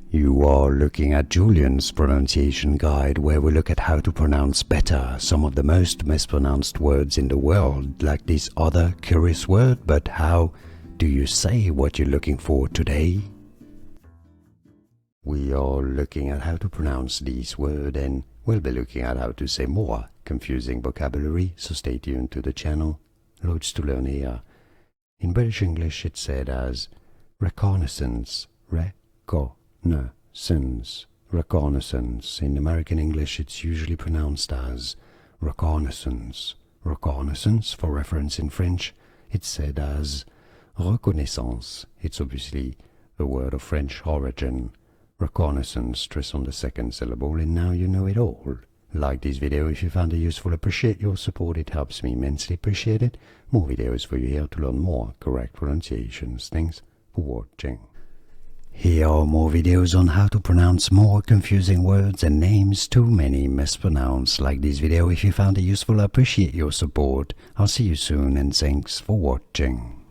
You are looking at Julian's pronunciation guide, where we look at how to pronounce better some of the most mispronounced words in the world, like this other curious word. But how do you say what you're looking for today? We are looking at how to pronounce this word, and we'll be looking at how to say more confusing vocabulary, so stay tuned to the channel. Loads to learn here. In British English it's said as reconnaissance, reconnaissance. In American English it's usually pronounced as reconnaissance. Reconnaissance, for reference in French, it's said as reconnaissance. It's obviously a word of French origin. Reconnaissance, stress on the second syllable, and now you know it all. Like this video if you found it useful, appreciate your support, it helps me immensely, appreciate it. More videos for you here to learn more correct pronunciations. Thanks for watching. Here are more videos on how to pronounce more confusing words and names too many mispronounced. Like this video if you found it useful, I appreciate your support. I'll see you soon and thanks for watching.